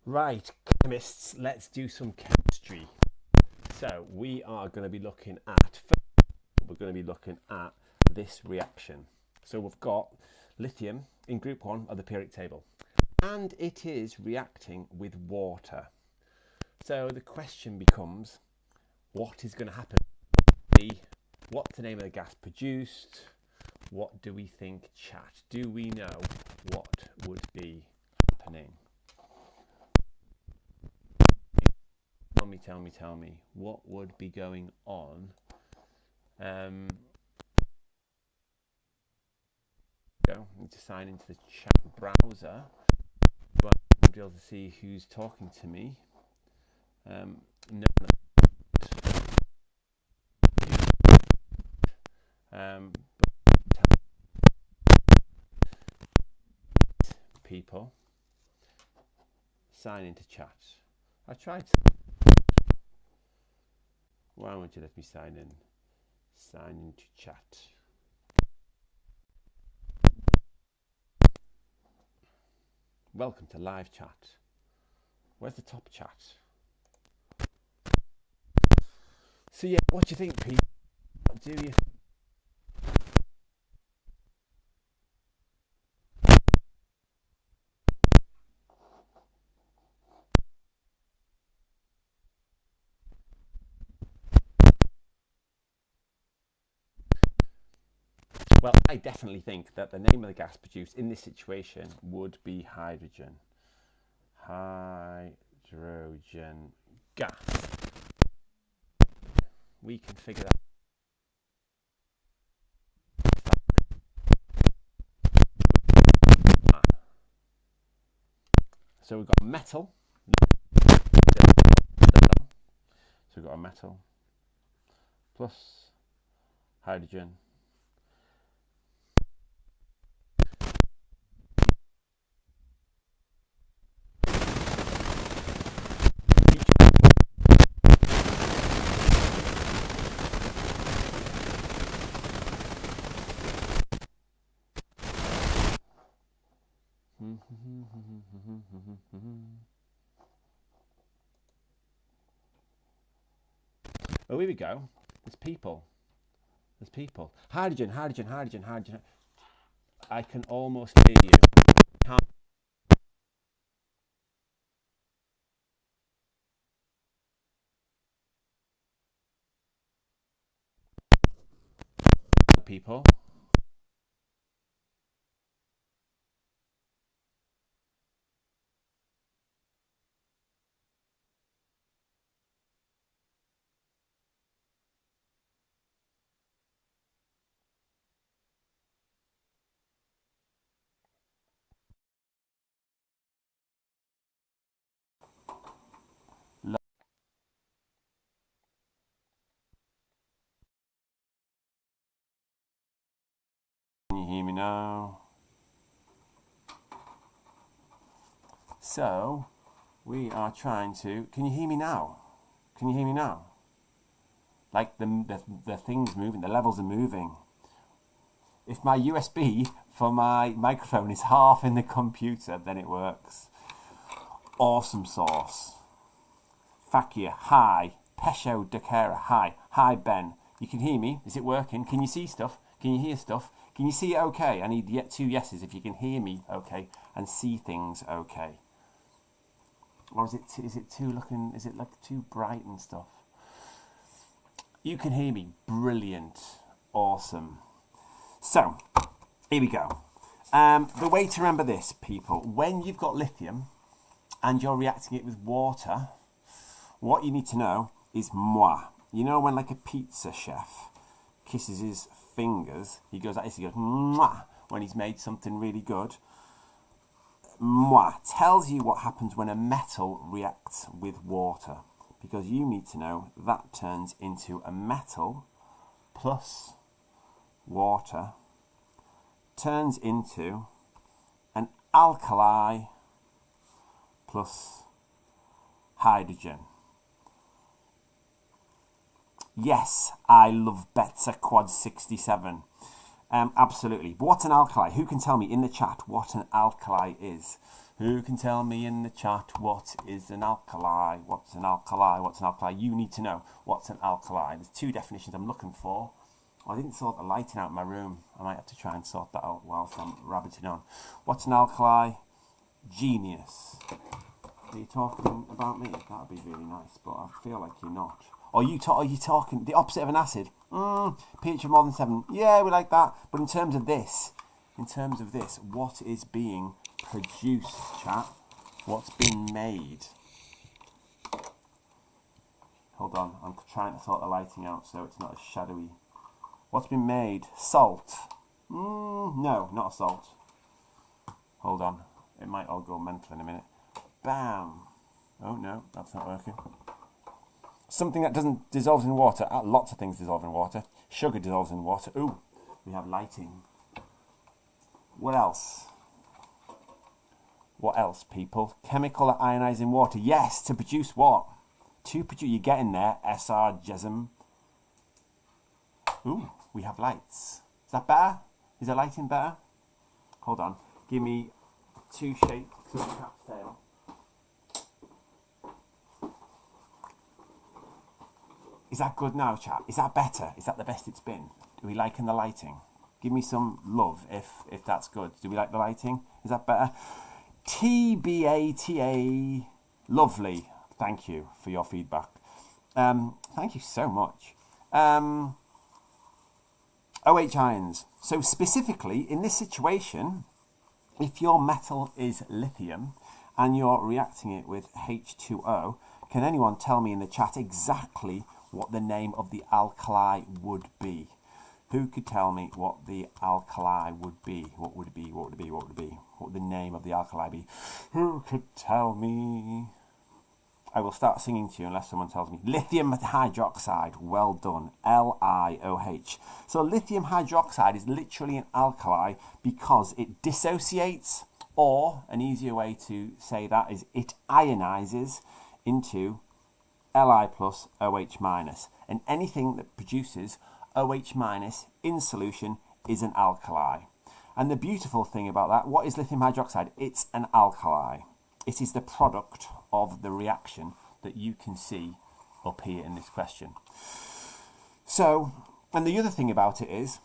Right, chemists, let's do some chemistry. So we are going to be looking at, we're going to be looking at this reaction. So we've got lithium in group 1 of the periodic table, and it is reacting with water. So the question becomes, what is going to happen? What's the name of the gas produced? What do we think, chat? Do we know what would be happening? Tell me, what would be going on? Go, need to sign into the chat browser. I want to be able to see who's talking to me. No. People sign into chat. I tried. Why won't you let me sign in? Sign into chat. Welcome to live chat. Where's the top chat? So yeah, what do you think, Pete? What do you? Well, I definitely think that the name of the gas produced in this situation would be hydrogen. Hydrogen gas. We can figure that. So we've got metal. So we've got a metal plus hydrogen. Oh, here we go. There's people. There's people. Hydrogen, hydrogen, hydrogen, hydrogen. I can almost hear you. People. Can you hear me now? So, we are trying to... Can you hear me now? Can you hear me now? Like the thing's moving, the levels are moving. If my USB for my microphone is half in the computer, then it works. Awesome sauce. Fakir, hi. Pesho Dakara, hi. Hi, Ben. You can hear me? Is it working? Can you see stuff? Can you hear stuff? Can you see it okay? I need yet 2 yeses if you can hear me okay and see things okay. Or is it too looking, is it like too bright and stuff? You can hear me. Brilliant. Awesome. So, here we go. The way to remember this, people, when you've got lithium and you're reacting it with water, what you need to know is moi. You know when like a pizza chef kisses his fingers, he goes like this, he goes moi when he's made something really good. Moi tells you what happens when a metal reacts with water, because you need to know that turns into a metal plus water turns into an alkali plus hydrogen. Yes, I love Betsa Quad 67. Absolutely. But what's an alkali? Who can tell me in the chat what an alkali is? Who can tell me in the chat what is an alkali? What's an alkali? What's an alkali? You need to know what's an alkali. There's two definitions I'm looking for. I didn't sort the lighting out in my room. I might have to try and sort that out whilst I'm rabbiting on. What's an alkali? Genius. Are you talking about me? That'd be really nice, but I feel like you're not. Are you talking the opposite of an acid? pH of more than 7. Yeah, we like that. But in terms of this, what is being produced, chat? What's being made? Hold on, I'm trying to sort the lighting out so it's not as shadowy. What's been made? Salt. No, not a salt. Hold on, it might all go mental in a minute. Bam. Oh no, that's not working. Something that doesn't dissolve in water. Lots of things dissolve in water. Sugar dissolves in water. Ooh, we have lighting. What else? What else, people? Chemical that ionizes in water. Yes, to produce what? To produce, you're getting there. SR, Jesm. Ooh, we have lights. Is that better? Is the lighting better? Hold on. Give me 2 shakes of the cat's tail. Is that good now, chat? Is that better? Is that the best it's been? Do we liking the lighting? Give me some love if that's good. Do we like the lighting? Is that better? TBATA. Lovely. Thank you for your feedback. Thank you so much. OH ions. So specifically, in this situation, if your metal is lithium and you're reacting it with H2O, can anyone tell me in the chat exactly what the name of the alkali would be? Who could tell me what the alkali would be? What would it be? What would it be? What would it be? What would the name of the alkali be? Who could tell me? I will start singing to you unless someone tells me. Lithium hydroxide. Well done. LiOH. So lithium hydroxide is literally an alkali because it dissociates, or an easier way to say that is it ionizes into Li plus OH minus. And anything that produces OH minus in solution is an alkali. And the beautiful thing about that, what is lithium hydroxide? It's an alkali. It is the product of the reaction that you can see up here in this question. So, and the other thing about it is,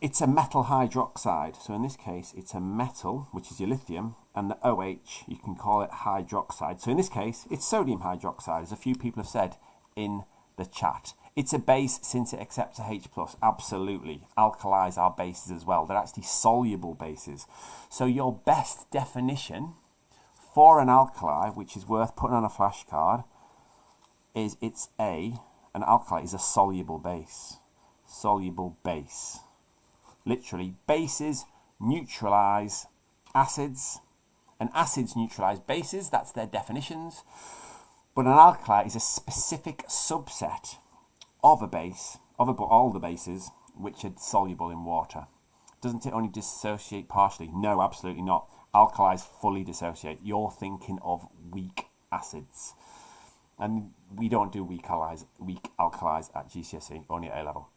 it's a metal hydroxide. So in this case, it's a metal, which is your lithium, and the OH, you can call it hydroxide. So in this case, it's sodium hydroxide, as a few people have said in the chat. It's a base since it accepts a H+. Absolutely. Alkalis are bases as well. They're actually soluble bases. So your best definition for an alkali, which is worth putting on a flashcard, is an alkali is a soluble base. Soluble base. Literally, bases neutralize acids, and acids neutralize bases. That's their definitions. But an alkali is a specific subset of a base, all the bases, which are soluble in water. Doesn't it only dissociate partially? No, absolutely not. Alkalis fully dissociate. You're thinking of weak acids. And we don't do weak alkalis at GCSE, only at A-level.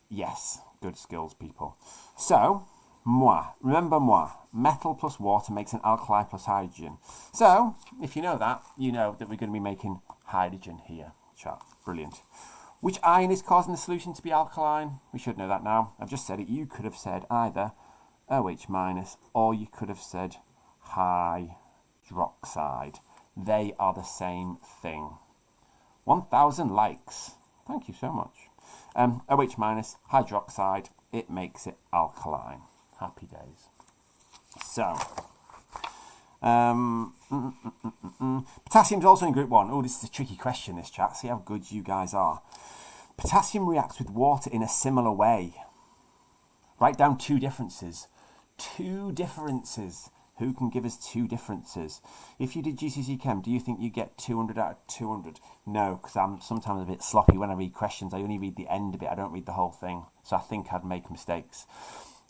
Yes, good skills, people. So, remember moi. Metal plus water makes an alkali plus hydrogen. So, if you know that, you know that we're going to be making hydrogen here. Chat. Brilliant. Which ion is causing the solution to be alkaline? We should know that now. I've just said it. You could have said either OH minus, or you could have said hydroxide. They are the same thing. 1,000 likes. Thank you so much. OH minus, hydroxide, it makes it alkaline. Happy days. So, potassium is also in group 1. Oh, this is a tricky question, this chat. See how good you guys are. Potassium reacts with water in a similar way. Write down 2 differences. 2 differences. Who can give us 2 differences? If you did GCSE Chem, do you think you get 200 out of 200? No, because I'm sometimes a bit sloppy when I read questions. I only read the end of it. I don't read the whole thing. So I think I'd make mistakes.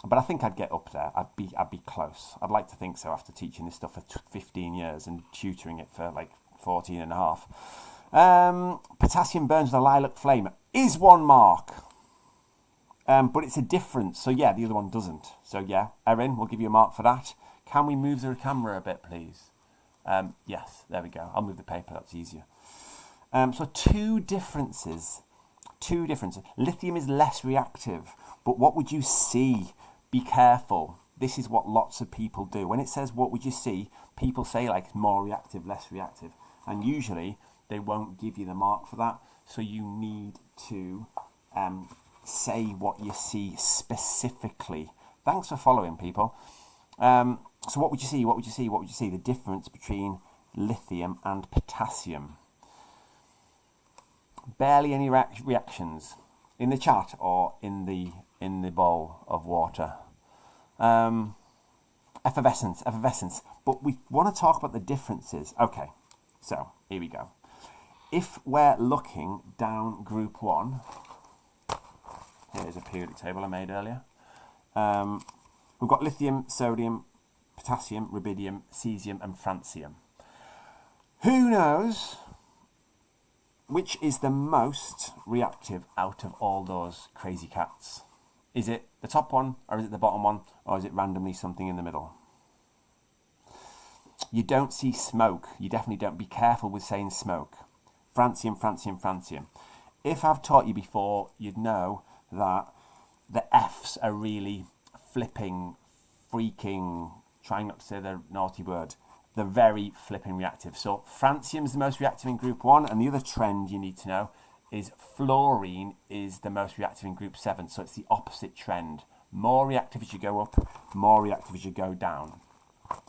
But I think I'd get up there. I'd be close. I'd like to think so after teaching this stuff for 15 years and tutoring it for like 14 and a half. Potassium burns with a lilac flame. Is 1 mark. But it's a difference. So yeah, the other one doesn't. So yeah, Erin, we'll give you a mark for that. Can we move the camera a bit, please? Yes, there we go. I'll move the paper, that's easier. So two differences. Lithium is less reactive, but what would you see? Be careful. This is what lots of people do. When it says what would you see, people say like more reactive, less reactive. And usually they won't give you the mark for that. So you need to say what you see specifically. Thanks for following, people. So what would you see? What would you see? What would you see? The difference between lithium and potassium. Barely any reactions in the chat or in the bowl of water. Effervescence. But we want to talk about the differences. Okay, so here we go. If we're looking down group 1, here's a periodic table I made earlier. We've got lithium, sodium, potassium, rubidium, cesium and francium. Who knows which is the most reactive out of all those crazy cats? Is it the top one, or is it the bottom one, or is it randomly something in the middle? You don't see smoke. You definitely don't. Be careful with saying smoke. Francium. If I've taught you before, you'd know that the F's are really flipping, freaking, trying not to say the naughty word. They're very flipping reactive. So francium is the most reactive in group 1, and the other trend you need to know is fluorine is the most reactive in group 7. So it's the opposite trend. More reactive as you go up, more reactive as you go down,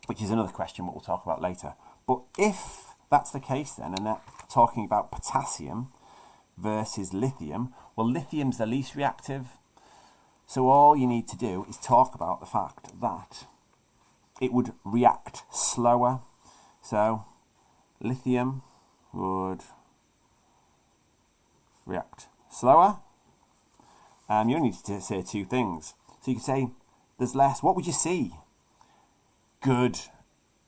which is another question what we'll talk about later. But if that's the case then, and they're talking about potassium versus lithium, well, lithium's the least reactive. So all you need to do is talk about the fact that it would react slower. So lithium would react slower. You only need to say two things. So you could say there's less. What would you see? Good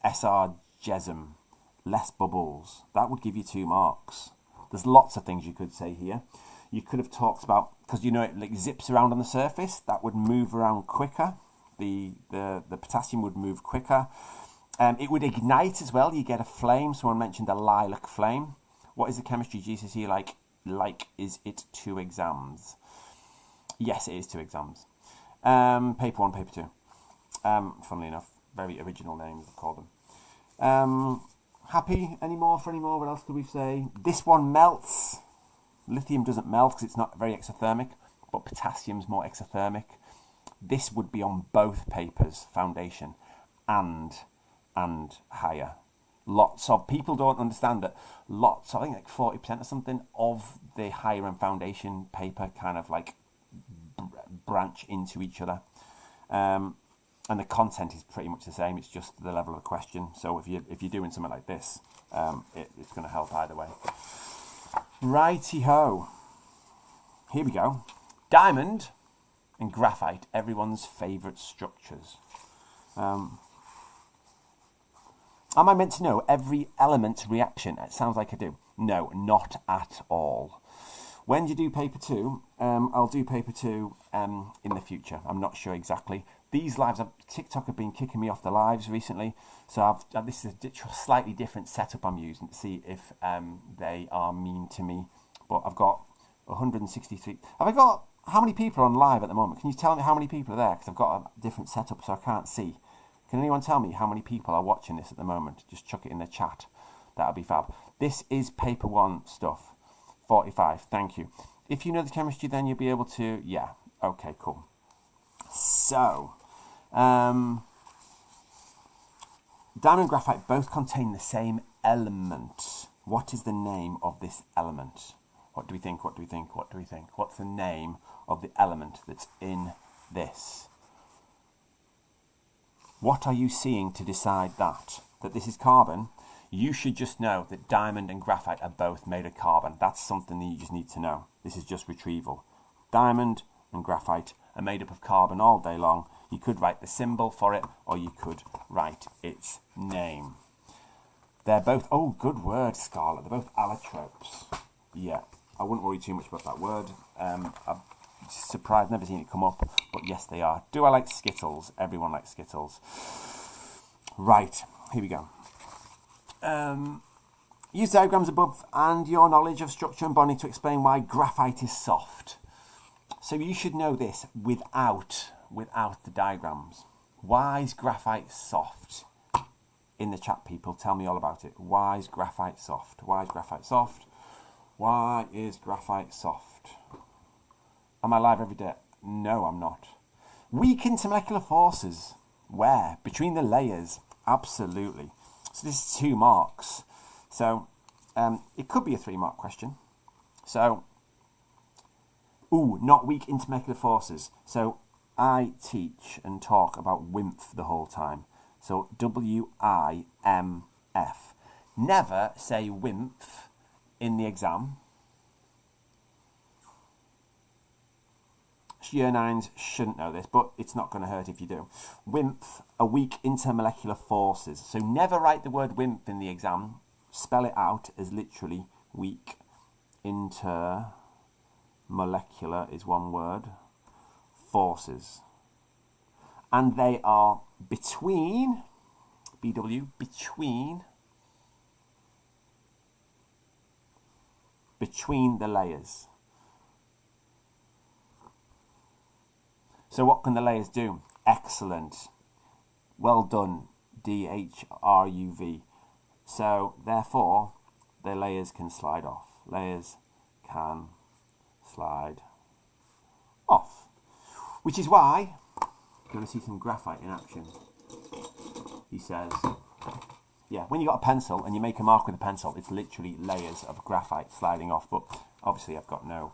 SR GESM, less bubbles. That would give you 2 marks. There's lots of things you could say here. You could have talked about, because you know it like zips around on the surface, that would move around quicker. The potassium would move quicker. It would ignite as well. You get a flame. Someone mentioned a lilac flame. What is the chemistry GCSE like? Is it 2 exams? Yes, it is 2 exams. Paper 1, paper 2. Funnily enough, very original names, I've called them. Happy? Any more? What else could we say? This one melts. Lithium doesn't melt because it's not very exothermic, but potassium's more exothermic. This would be on both papers, foundation and higher. Lots of people don't understand that I think like 40% or something of the higher and foundation paper kind of like branch into each other. And the content is pretty much the same. It's just the level of the question. So if you're doing something like this, it's going to help either way. Righty-ho. Here we go. Diamond and graphite, everyone's favourite structures. Am I meant to know every element reaction? It sounds like I do. No, not at all. When do you do paper 2? I'll do paper 2 in the future. I'm not sure exactly. These lives, TikTok have been kicking me off the lives recently, so this is a slightly different setup I'm using to see if they are mean to me. But I've got 163. Have I got, how many people are on live at the moment? Can you tell me how many people are there? Because I've got a different setup, so I can't see. Can anyone tell me how many people are watching this at the moment? Just chuck it in the chat. That'll be fab. This is paper 1 stuff. 45. Thank you. If you know the chemistry, then you'll be able to... Yeah. Okay, cool. So, diamond and graphite both contain the same element. What is the name of this element? What do we think? What's the name of the element that's in this? What are you seeing to decide that this is carbon? You should just know that diamond and graphite are both made of carbon. That's something that you just need to know. This is just retrieval. Diamond and graphite are made up of carbon all day long. You could write the symbol for it, or you could write its name. They're both, oh, good word, Scarlett. They're both allotropes. Yeah, I wouldn't worry too much about that word. Surprised, never seen it come up, but yes they are. Do I like Skittles? Everyone likes Skittles. Right, here we go. Use diagrams above and your knowledge of structure and bonding to explain why graphite is soft. So you should know this without the diagrams. Why is graphite soft? In the chat, people, tell me all about it. Why is graphite soft? Why is graphite soft? Why is graphite soft? Am I live every day? No, I'm not. Weak intermolecular forces. Where? Between the layers. Absolutely. So this is 2 marks. So it could be a 3-mark question. So, not weak intermolecular forces. So I teach and talk about WIMF the whole time. So WIMF. Never say WIMF in the exam. Year 9s shouldn't know this, but it's not going to hurt if you do. WIMF are weak intermolecular forces. So never write the word WIMF in the exam. Spell it out as literally weak intermolecular is one word. Forces. And they are between, BW, between the layers. So what can the layers do? Excellent. Well done, DHRUV. So therefore, the layers can slide off. Layers can slide off. Which is why, you're going to see some graphite in action. He says, yeah, when you got a pencil and you make a mark with a pencil, it's literally layers of graphite sliding off. But obviously I've got no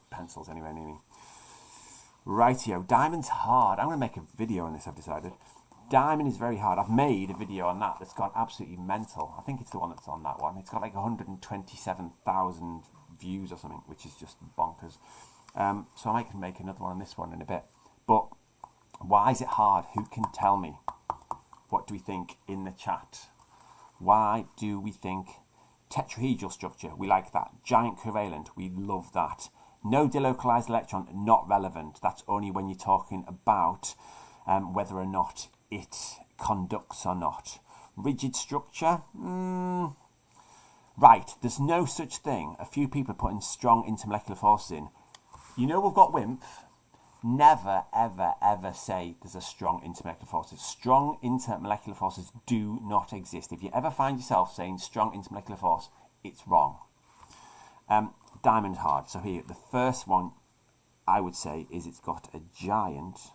pencils anywhere near me. Rightio, diamond's hard. I'm going to make a video on this, I've decided. Diamond is very hard. I've made a video on that that's gone absolutely mental. I think it's the one that's on that one. It's got like 127,000 views or something, which is just bonkers. So I might make another one on this one in a bit. But why is it hard? Who can tell me? What do we think in the chat? Why do we think tetrahedral structure? We like that. Giant covalent. We love that. No delocalized electron, not relevant. That's only when you're talking about whether or not it conducts or not. Rigid structure? Right, there's no such thing. A few people are putting strong intermolecular forces in. You know we've got WIMF. Never, ever, ever say there's a strong intermolecular forces. Strong intermolecular forces do not exist. If you ever find yourself saying strong intermolecular force, it's wrong. Diamond hard. So here, the first one I would say is it's got a giant